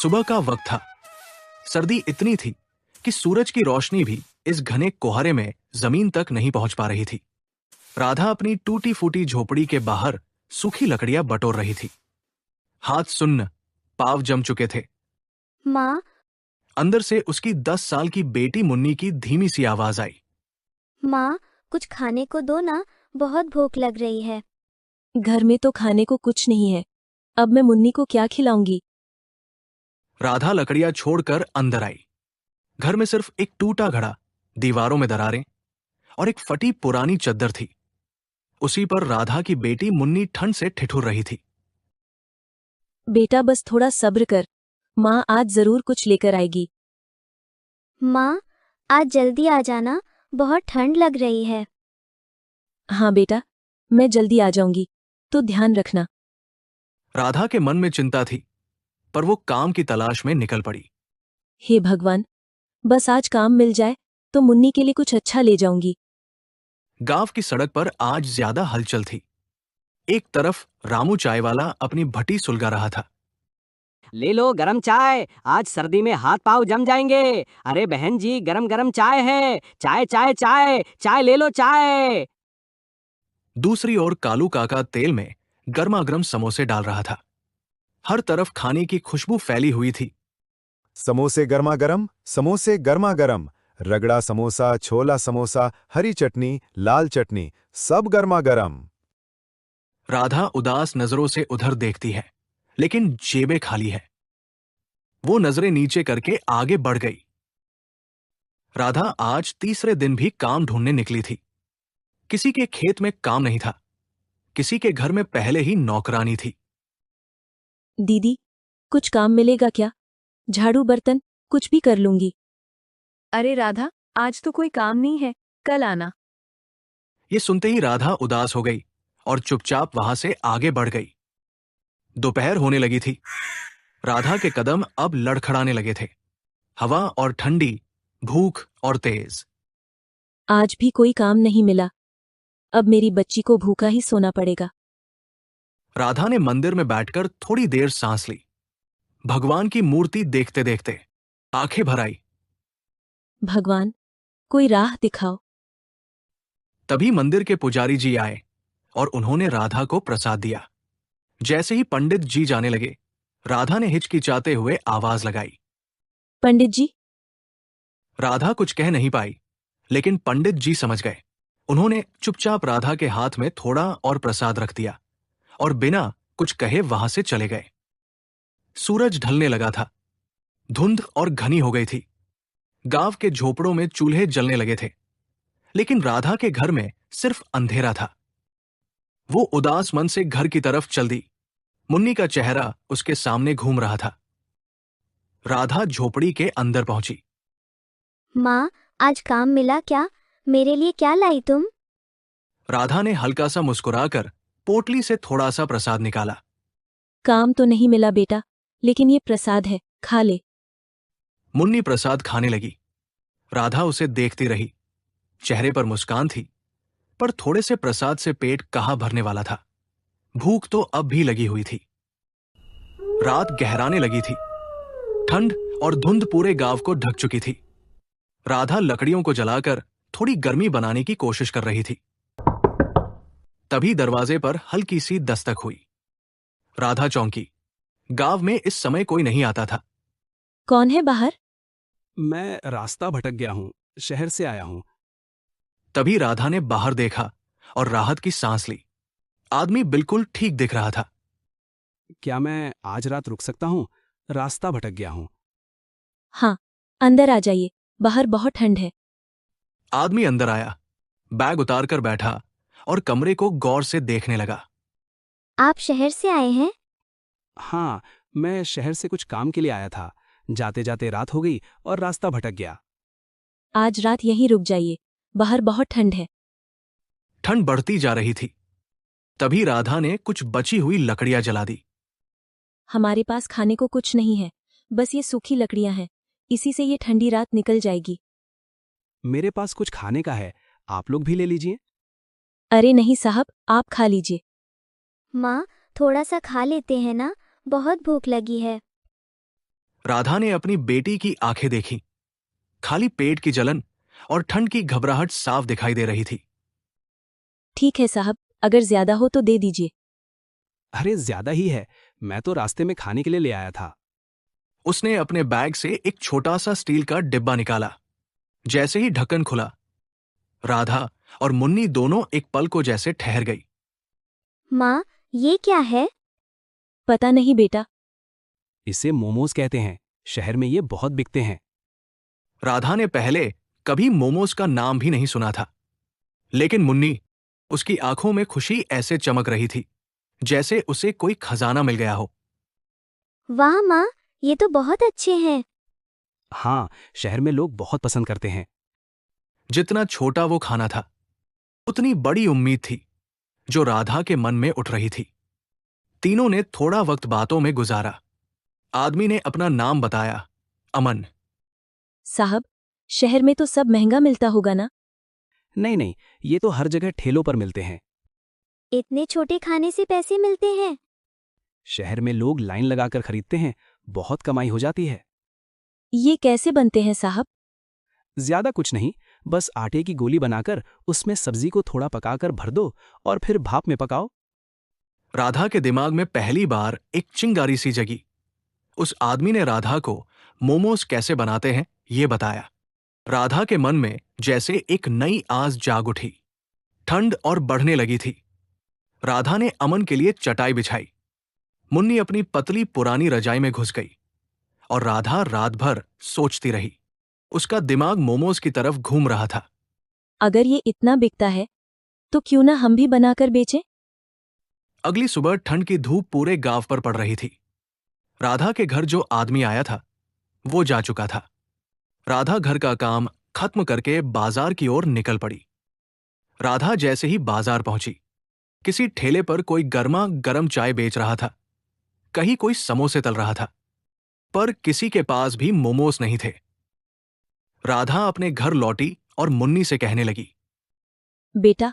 सुबह का वक्त था। सर्दी इतनी थी कि सूरज की रोशनी भी इस घने कोहरे में जमीन तक नहीं पहुंच पा रही थी। राधा अपनी टूटी फूटी झोपड़ी के बाहर सूखी लकड़ियां बटोर रही थी। हाथ सुन्न, पांव जम चुके थे। माँ। अंदर से उसकी 10 साल की बेटी मुन्नी की धीमी सी आवाज आई। माँ, कुछ खाने को दो ना, बहुत भूख लग रही है। घर में तो खाने को कुछ नहीं है। अब मैं मुन्नी को क्या खिलाऊंगी? राधा लकड़ियां छोड़कर अंदर आई। घर में सिर्फ एक टूटा घड़ा, दीवारों में दरारें और एक फटी पुरानी चद्दर थी। उसी पर राधा की बेटी मुन्नी ठंड से ठिठुर रही थी। बेटा बस थोड़ा सब्र कर, माँ आज जरूर कुछ लेकर आएगी। माँ, आज जल्दी आ जाना, बहुत ठंड लग रही है। हाँ बेटा, मैं जल्दी आ जाऊंगी, तो ध्यान रखना। राधा के मन में चिंता थी, पर वो काम की तलाश में निकल पड़ी। हे भगवान, बस आज काम मिल जाए तो मुन्नी के लिए कुछ अच्छा ले जाऊंगी। गांव की सड़क पर आज ज्यादा हलचल थी। एक तरफ रामू चाय वाला अपनी भट्टी सुलगा रहा था। ले लो गरम चाय, आज सर्दी में हाथ पांव जम जाएंगे। अरे बहन जी, गरम गरम चाय है। चाय चाय चाय चाय ले लो चाय। दूसरी ओर कालू काका तेल में गर्मागर्म समोसे डाल रहा था। हर तरफ खाने की खुशबू फैली हुई थी। समोसे गर्मा गरम, समोसे गर्मा गरम, रगड़ा समोसा, छोला समोसा, हरी चटनी, लाल चटनी, सब गर्मा गरम। राधा उदास नजरों से उधर देखती है, लेकिन जेबें खाली है। वो नजरें नीचे करके आगे बढ़ गई। राधा आज तीसरे दिन भी काम ढूंढने निकली थी। किसी के खेत में काम नहीं था, किसी के घर में पहले ही नौकरानी थी। दीदी, कुछ काम मिलेगा क्या? झाड़ू बर्तन कुछ भी कर लूंगी। अरे राधा, आज तो कोई काम नहीं है, कल आना। ये सुनते ही राधा उदास हो गई और चुपचाप वहां से आगे बढ़ गई। दोपहर होने लगी थी। राधा के कदम अब लड़खड़ाने लगे थे। हवा और ठंडी, भूख और तेज। आज भी कोई काम नहीं मिला। अब मेरी बच्ची को भूखा ही सोना पड़ेगा। राधा ने मंदिर में बैठकर थोड़ी देर सांस ली। भगवान की मूर्ति देखते देखते आंखें भर आई। भगवान, कोई राह दिखाओ। तभी मंदिर के पुजारी जी आए और उन्होंने राधा को प्रसाद दिया। जैसे ही पंडित जी जाने लगे, राधा ने हिचकिचाते हुए आवाज लगाई। पंडित जी। राधा कुछ कह नहीं पाई, लेकिन पंडित जी समझ गए। उन्होंने चुपचाप राधा के हाथ में थोड़ा और प्रसाद रख दिया और बिना कुछ कहे वहां से चले गए। सूरज ढलने लगा था। धुंध और घनी हो गई थी। गांव के झोपड़ों में चूल्हे जलने लगे थे, लेकिन राधा के घर में सिर्फ अंधेरा था। वो उदास मन से घर की तरफ चल दी। मुन्नी का चेहरा उसके सामने घूम रहा था। राधा झोपड़ी के अंदर पहुंची। माँ, आज काम मिला क्या? मेरे लिए क्या लाई तुम? राधा ने हल्का सा मुस्कुराकर पोटली से थोड़ा सा प्रसाद निकाला। काम तो नहीं मिला बेटा, लेकिन ये प्रसाद है, खा ले। मुन्नी प्रसाद खाने लगी। राधा उसे देखती रही। चेहरे पर मुस्कान थी, पर थोड़े से प्रसाद से पेट कहाँ भरने वाला था। भूख तो अब भी लगी हुई थी। रात गहराने लगी थी। ठंड और धुंध पूरे गांव को ढक चुकी थी। राधा लकड़ियों को जलाकर थोड़ी गर्मी बनाने की कोशिश कर रही थी। तभी दरवाजे पर हल्की सी दस्तक हुई। राधा चौंकी। गांव में इस समय कोई नहीं आता था। कौन है बाहर? मैं रास्ता भटक गया हूं, शहर से आया हूं। तभी राधा ने बाहर देखा और राहत की सांस ली। आदमी बिल्कुल ठीक दिख रहा था। क्या मैं आज रात रुक सकता हूं? रास्ता भटक गया हूं। हाँ, अंदर आ जाइए, बाहर बहुत ठंड है। आदमी अंदर आया, बैग उतारकर बैठा और कमरे को गौर से देखने लगा। आप शहर से आए हैं? हाँ, मैं शहर से कुछ काम के लिए आया था। जाते जाते रात हो गई और रास्ता भटक गया। आज रात यहीं रुक जाइए, बाहर बहुत ठंड है। ठंड बढ़ती जा रही थी। तभी राधा ने कुछ बची हुई लकड़ियां जला दी। हमारे पास खाने को कुछ नहीं है, बस ये सूखी लकड़ियां हैं, इसी से ये ठंडी रात निकल जाएगी। मेरे पास कुछ खाने का है, आप लोग भी ले लीजिए। अरे नहीं साहब, आप खा लीजिए। माँ, थोड़ा सा खा लेते हैं ना, बहुत भूख लगी है। राधा ने अपनी बेटी की आंखें देखी। खाली पेट की जलन और ठंड की घबराहट साफ दिखाई दे रही थी। ठीक है साहब, अगर ज्यादा हो तो दे दीजिए। अरे ज्यादा ही है, मैं तो रास्ते में खाने के लिए ले आया था। उसने अपने बैग से एक छोटा सा स्टील का डिब्बा निकाला। जैसे ही ढक्कन खुला, राधा और मुन्नी दोनों एक पल को जैसे ठहर गई। माँ, ये क्या है? पता नहीं बेटा। इसे मोमोज कहते हैं, शहर में ये बहुत बिकते हैं। राधा ने पहले कभी मोमोज का नाम भी नहीं सुना था, लेकिन मुन्नी, उसकी आंखों में खुशी ऐसे चमक रही थी जैसे उसे कोई खजाना मिल गया हो। वाह माँ, ये तो बहुत अच्छे हैं। हाँ, शहर में लोग बहुत पसंद करते हैं। जितना छोटा वो खाना था, उतनी बड़ी उम्मीद थी जो राधा के मन में उठ रही थी। तीनों ने थोड़ा वक्त बातों में गुजारा। आदमी ने अपना नाम बताया, अमन। साहब, शहर में तो सब महंगा मिलता होगा ना? नहीं नहीं, ये तो हर जगह ठेलों पर मिलते हैं। इतने छोटे खाने से पैसे मिलते हैं? शहर में लोग लाइन लगाकर खरीदते हैं, बहुत कमाई हो जाती है। ये कैसे बनते हैं साहब? ज्यादा कुछ नहीं, बस आटे की गोली बनाकर उसमें सब्जी को थोड़ा पकाकर भर दो और फिर भाप में पकाओ। राधा के दिमाग में पहली बार एक चिंगारी सी जगी। उस आदमी ने राधा को मोमोज कैसे बनाते हैं ये बताया। राधा के मन में जैसे एक नई आस जाग उठी। ठंड और बढ़ने लगी थी। राधा ने अमन के लिए चटाई बिछाई। मुन्नी अपनी पतली पुरानी रजाई में घुस गई और राधा रात भर सोचती रही। उसका दिमाग मोमोज की तरफ घूम रहा था। अगर ये इतना बिकता है तो क्यों ना हम भी बनाकर बेचें? अगली सुबह ठंड की धूप पूरे गांव पर पड़ रही थी। राधा के घर जो आदमी आया था वो जा चुका था। राधा घर का काम खत्म करके बाजार की ओर निकल पड़ी। राधा जैसे ही बाजार पहुंची, किसी ठेले पर कोई गर्मा गर्म चाय बेच रहा था, कहीं कोई समोसे तल रहा था, पर किसी के पास भी मोमोज नहीं थे। राधा अपने घर लौटी और मुन्नी से कहने लगी, बेटा,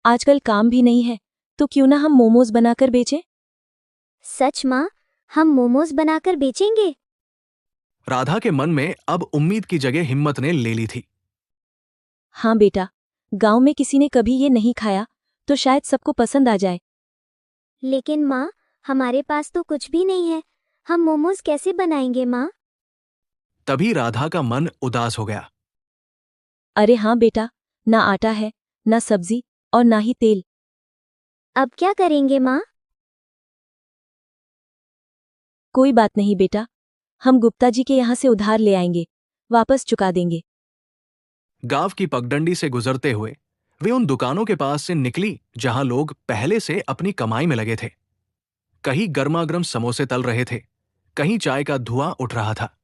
आजकल काम भी नहीं है तो क्यों ना हम मोमोज बनाकर बेचें? सच माँ, हम मोमोज बनाकर बेचेंगे। राधा के मन में अब उम्मीद की जगह हिम्मत ने ले ली थी। हाँ बेटा, गांव में किसी ने कभी ये नहीं खाया तो शायद सबको पसंद आ जाए। लेकिन माँ, हमारे पास तो कुछ भी नहीं है। हम मोमोज कैसे बनाएंगे माँ? तभी राधा का मन उदास हो गया। अरे हाँ बेटा, ना आटा है, ना सब्जी और ना ही तेल। अब क्या करेंगे माँ? कोई बात नहीं बेटा, हम गुप्ता जी के यहाँ से उधार ले आएंगे, वापस चुका देंगे। गांव की पगडंडी से गुजरते हुए वे उन दुकानों के पास से निकली जहां लोग पहले से अपनी कमाई में लगे थे। कहीं गर्मागर्म समोसे तल रहे थे, कहीं चाय का धुआं उठ रहा था,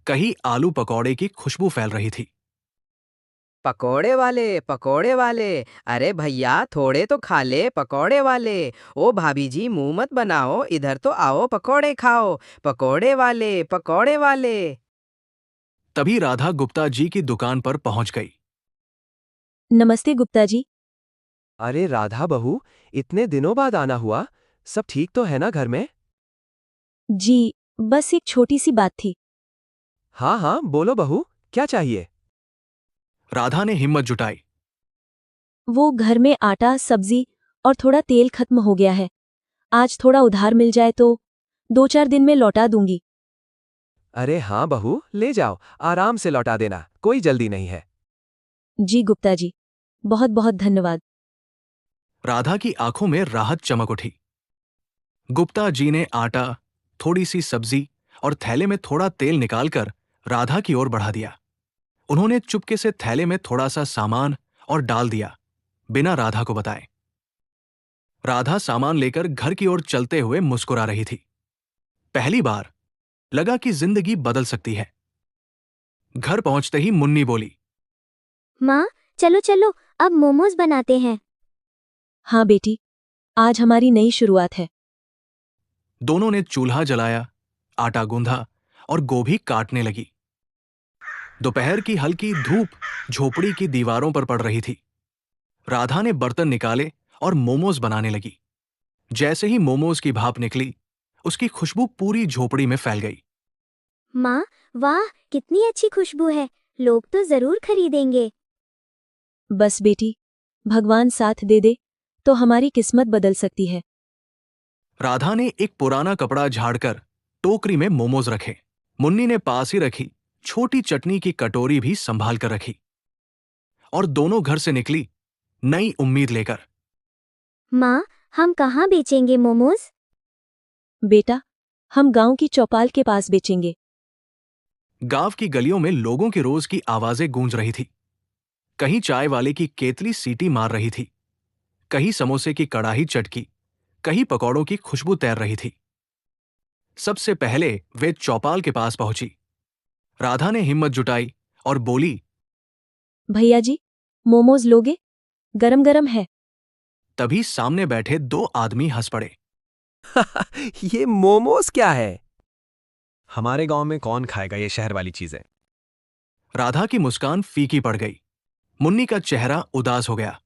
कहीं आलू पकौड़े की खुशबू फैल रही थी। पकोड़े वाले, पकोड़े वाले, अरे भैया थोड़े तो खा ले पकोड़े वाले। ओ भाभी जी मुंह मत बनाओ, इधर तो आओ पकोड़े खाओ। पकोड़े वाले, पकोड़े वाले। तभी राधा गुप्ता जी की दुकान पर पहुंच गई। नमस्ते गुप्ता जी। अरे राधा बहू, इतने दिनों बाद आना हुआ। सब ठीक तो है ना घर में? जी, बस एक छोटी सी बात थी। हाँ हाँ, बोलो बहू, क्या चाहिए? राधा ने हिम्मत जुटाई। वो घर में आटा, सब्जी और थोड़ा तेल खत्म हो गया है। आज थोड़ा उधार मिल जाए तो 2-4 दिन में लौटा दूंगी। अरे हाँ बहू, ले जाओ, आराम से लौटा देना, कोई जल्दी नहीं है। जी गुप्ता जी, बहुत बहुत धन्यवाद। राधा की आंखों में राहत चमक उठी। गुप्ता जी ने आटा, थोड़ी सी सब्जी और थैले में थोड़ा तेल निकालकर राधा की ओर बढ़ा दिया। उन्होंने चुपके से थैले में थोड़ा सा सामान और डाल दिया, बिना राधा को बताए। राधा सामान लेकर घर की ओर चलते हुए मुस्कुरा रही थी। पहली बार लगा कि जिंदगी बदल सकती है। घर पहुंचते ही मुन्नी बोली, माँ, चलो चलो, अब मोमोज बनाते हैं। हाँ बेटी, आज हमारी नई शुरुआत है। दोनों ने चूल्हा जलाया, आटा गूंधा और गोभी काटने लगी। दोपहर की हल्की धूप झोपड़ी की दीवारों पर पड़ रही थी। राधा ने बर्तन निकाले और मोमोज बनाने लगी। जैसे ही मोमोज की भाप निकली, उसकी खुशबू पूरी झोपड़ी में फैल गई। माँ, वाह, कितनी अच्छी खुशबू है। लोग तो जरूर खरीदेंगे। बस बेटी, भगवान साथ दे दे तो हमारी किस्मत बदल सकती है। राधा ने एक पुराना कपड़ा झाड़कर टोकरी में मोमोज रखे। मुन्नी ने पास ही रखी छोटी चटनी की कटोरी भी संभाल कर रखी और दोनों घर से निकली नई उम्मीद लेकर। माँ, हम कहाँ बेचेंगे मोमोज? बेटा, हम गांव की चौपाल के पास बेचेंगे। गांव की गलियों में लोगों की रोज की आवाजें गूंज रही थी। कहीं चाय वाले की केतली सीटी मार रही थी, कहीं समोसे की कड़ाही चटकी, कहीं पकौड़ों की खुशबू तैर रही थी। सबसे पहले वे चौपाल के पास पहुंची। राधा ने हिम्मत जुटाई और बोली, भैया जी, मोमोज लोगे? गरम गरम है। तभी सामने बैठे दो आदमी हंस पड़े। ये मोमोज क्या है? हमारे गांव में कौन खाएगा ये शहर वाली चीजें? राधा की मुस्कान फीकी पड़ गई। मुन्नी का चेहरा उदास हो गया।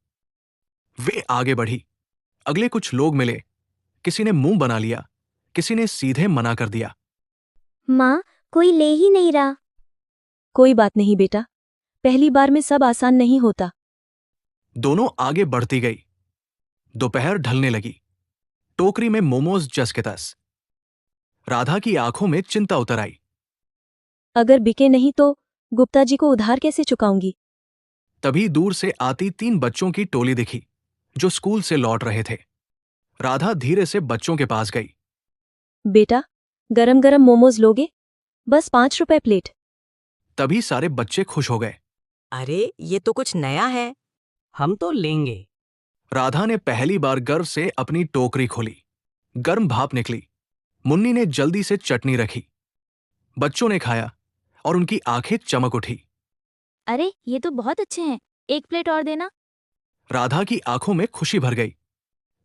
वे आगे बढ़ी। अगले कुछ लोग मिले। किसी ने मुंह बना लिया, किसी ने सीधे मना कर दिया। माँ, कोई ले ही नहीं रहा। कोई बात नहीं बेटा, पहली बार में सब आसान नहीं होता। दोनों आगे बढ़ती गई। दोपहर ढलने लगी। टोकरी में मोमोज जस के तस। राधा की आंखों में चिंता उतर आई। अगर बिके नहीं तो गुप्ता जी को उधार कैसे चुकाऊंगी? तभी दूर से आती 3 बच्चों की टोली दिखी जो स्कूल से लौट रहे थे। राधा धीरे से बच्चों के पास गई। बेटा, गरम गरम मोमोज लोगे? बस 5 रुपए प्लेट। तभी सारे बच्चे खुश हो गए। अरे, ये तो कुछ नया है। हम तो लेंगे। राधा ने पहली बार गर्व से अपनी टोकरी खोली। गर्म भाप निकली। मुन्नी ने जल्दी से चटनी रखी। बच्चों ने खाया और उनकी आंखें चमक उठी। अरे, ये तो बहुत अच्छे हैं। एक प्लेट और देना। राधा की आंखों में खुशी भर गई।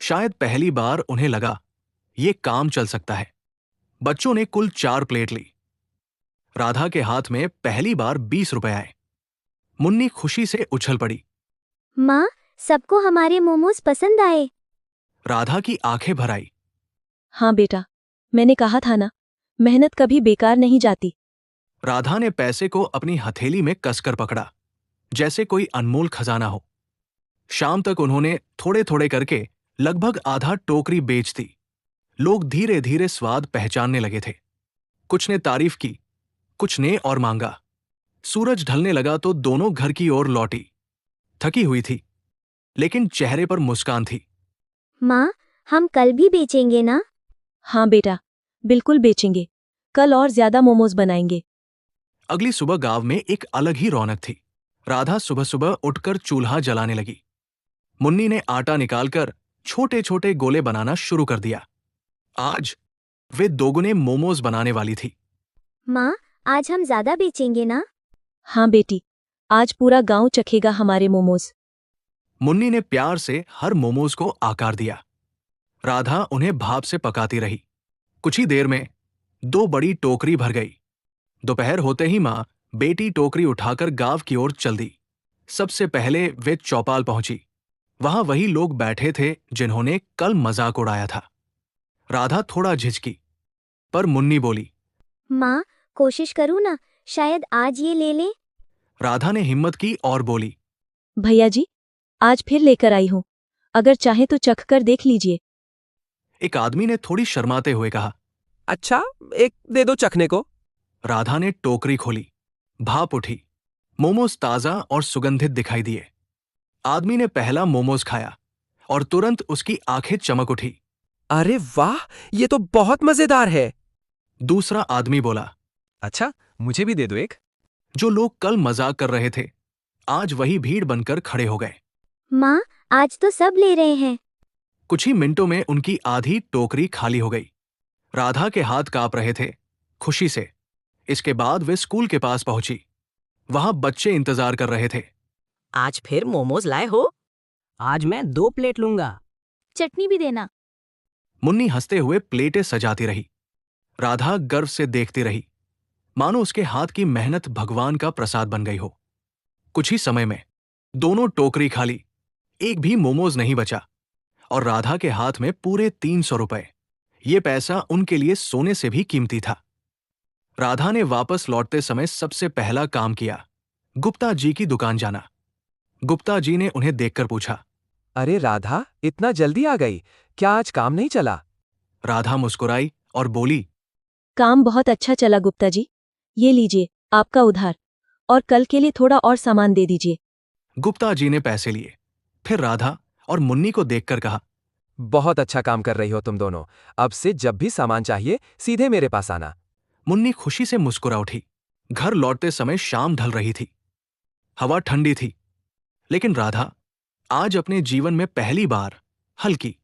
शायद पहली बार उन्हें लगा ये काम चल सकता है। बच्चों ने कुल 4 प्लेट ली। राधा के हाथ में पहली बार 20 रुपए आए। मुन्नी खुशी से उछल पड़ी। माँ, सबको हमारे मोमोज पसंद आए। राधा की आंखें भर आई। हाँ बेटा, मैंने कहा था ना, मेहनत कभी बेकार नहीं जाती। राधा ने पैसे को अपनी हथेली में कसकर पकड़ा, जैसे कोई अनमोल खजाना हो। शाम तक उन्होंने थोड़े थोड़े करके लगभग आधा टोकरी बेच दी। लोग धीरे धीरे स्वाद पहचानने लगे थे। कुछ ने तारीफ की, कुछ ने और मांगा। सूरज ढलने लगा तो दोनों घर की ओर लौटी। थकी हुई थी, लेकिन चेहरे पर मुस्कान थी। माँ, हम कल भी बेचेंगे ना? हाँ बेटा, बिल्कुल बेचेंगे। कल और ज्यादा मोमोज बनाएंगे। अगली सुबह गांव में एक अलग ही रौनक थी। राधा सुबह सुबह उठकर चूल्हा जलाने लगी। मुन्नी ने आटा निकालकर छोटे छोटे गोले बनाना शुरू कर दिया। आज वे दोगुने मोमोज बनाने वाली थी। माँ, आज हम ज्यादा बेचेंगे ना? हाँ बेटी, आज पूरा गांव चखेगा हमारे मोमोज। मुन्नी ने प्यार से हर मोमोज को आकार दिया। राधा उन्हें भाप से पकाती रही। कुछ ही देर में 2 बड़ी टोकरी भर गई। दोपहर होते ही माँ बेटी टोकरी उठाकर गांव की ओर चल दी। सबसे पहले वे चौपाल पहुंची। वहां वही लोग बैठे थे जिन्होंने कल मजाक उड़ाया था। राधा थोड़ा झिझकी, पर मुन्नी बोली, माँ, कोशिश करूँ ना, शायद आज ये ले लें। राधा ने हिम्मत की और बोली, भैया जी, आज फिर लेकर आई हूँ, अगर चाहे तो चख कर देख लीजिए। एक आदमी ने थोड़ी शर्माते हुए कहा। अच्छा, एक दे दो चखने को। राधा ने टोकरी खोली। भाप उठी। मोमोज ताजा और सुगंधित दिखाई दिए। आदमी ने पहला मोमोज खाया और तुरंत उसकी आंखें चमक उठी। अरे वाह, ये तो बहुत मजेदार है। दूसरा आदमी बोला। अच्छा, मुझे भी दे दो एक। जो लोग कल मजाक कर रहे थे, आज वही भीड़ बनकर खड़े हो गए। माँ, आज तो सब ले रहे हैं। कुछ ही मिनटों में उनकी आधी टोकरी खाली हो गई। राधा के हाथ कांप रहे थे खुशी से। इसके बाद वे स्कूल के पास पहुंची। वहां बच्चे इंतजार कर रहे थे। आज फिर मोमोज लाए हो? आज मैं 2 प्लेट लूंगा। चटनी भी देना। मुन्नी हंसते हुए प्लेटें सजाती रही। राधा गर्व से देखती रही, मानो उसके हाथ की मेहनत भगवान का प्रसाद बन गई हो। कुछ ही समय में दोनों टोकरी खाली, एक भी मोमोज नहीं बचा और राधा के हाथ में पूरे 300 रुपए। ये पैसा उनके लिए सोने से भी कीमती था। राधा ने वापस लौटते समय सबसे पहला काम किया, गुप्ता जी की दुकान जाना। गुप्ता जी ने उन्हें देखकर पूछा। अरे राधा, इतना जल्दी आ गई, क्या आज काम नहीं चला? राधा मुस्कुराई और बोली, काम बहुत अच्छा चला गुप्ता जी। ये लीजिए आपका उधार, और कल के लिए थोड़ा और सामान दे दीजिए। गुप्ता जी ने पैसे लिए। फिर राधा और मुन्नी को देखकर कहा, बहुत अच्छा काम कर रही हो तुम दोनों। अब से जब भी सामान चाहिए सीधे मेरे पास आना। मुन्नी खुशी से मुस्कुरा उठी। घर लौटते समय शाम ढल रही थी। हवा ठंडी थी, लेकिन राधा आज अपने जीवन में पहली बार हल्की,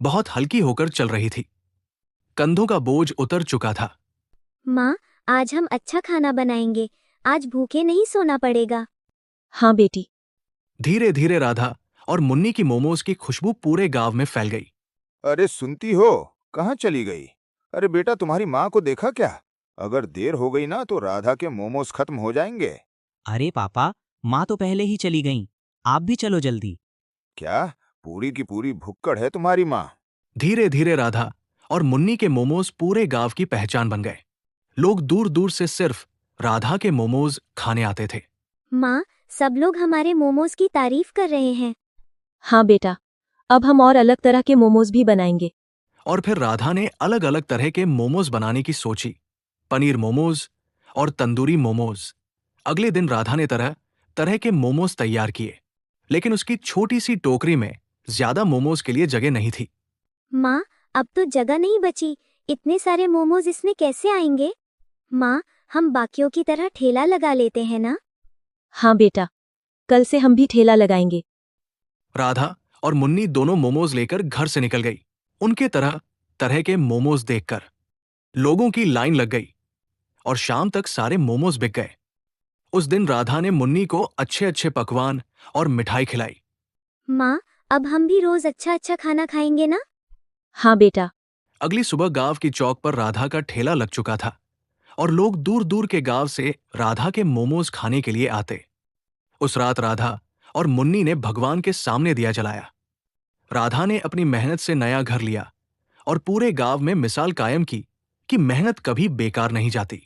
बहुत हल्की होकर चल रही थी। कंधों का बोझ उतर चुका था। माँ, आज हम अच्छा खाना बनाएंगे। आज भूखे नहीं सोना पड़ेगा। हाँ बेटी। धीरे धीरे राधा और मुन्नी की मोमोज की खुशबू पूरे गांव में फैल गई। अरे सुनती हो, कहाँ चली गई? अरे बेटा, तुम्हारी माँ को देखा क्या? अगर देर हो गई ना तो राधा के मोमोज खत्म हो जाएंगे। अरे पापा, माँ तो पहले ही चली गईं। आप भी चलो जल्दी। क्या पूरी की पूरी भुक्कड़ है तुम्हारी माँ? धीरे धीरे राधा और मुन्नी के मोमोज पूरे गांव की पहचान बन गए। लोग दूर दूर से सिर्फ राधा के मोमोज खाने आते थे। माँ, सब लोग हमारे मोमोज की तारीफ कर रहे हैं। हाँ बेटा, अब हम और अलग तरह के मोमोज भी बनाएंगे। और फिर राधा ने अलग अलग तरह के मोमोज बनाने की सोची, पनीर मोमोज और तंदूरी मोमोज। अगले दिन राधा ने तरह तरह के मोमोज तैयार किए, लेकिन उसकी छोटी सी टोकरी में ज्यादा मोमोज के लिए जगह नहीं थी। माँ, अब तो जगह नहीं बची। इतने सारे मोमोज इसमें कैसे आएंगे? माँ, हम बाकियों की तरह ठेला लगा लेते हैं ना? हाँ बेटा, कल से हम भी ठेला लगाएंगे। राधा और मुन्नी दोनों मोमोज लेकर घर से निकल गई। उनके तरह तरह के मोमोज देखकर लोगों की लाइन लग गई और शाम तक सारे मोमोज बिक गए। उस दिन राधा ने मुन्नी को अच्छे अच्छे पकवान और मिठाई खिलाई। माँ, अब हम भी रोज अच्छा अच्छा खाना खाएंगे ना? हाँ बेटा। अगली सुबह गांव की चौक पर राधा का ठेला लग चुका था और लोग दूर दूर के गांव से राधा के मोमोज खाने के लिए आते। उस रात राधा और मुन्नी ने भगवान के सामने दिया जलाया। राधा ने अपनी मेहनत से नया घर लिया और पूरे गांव में मिसाल कायम की कि मेहनत कभी बेकार नहीं जाती।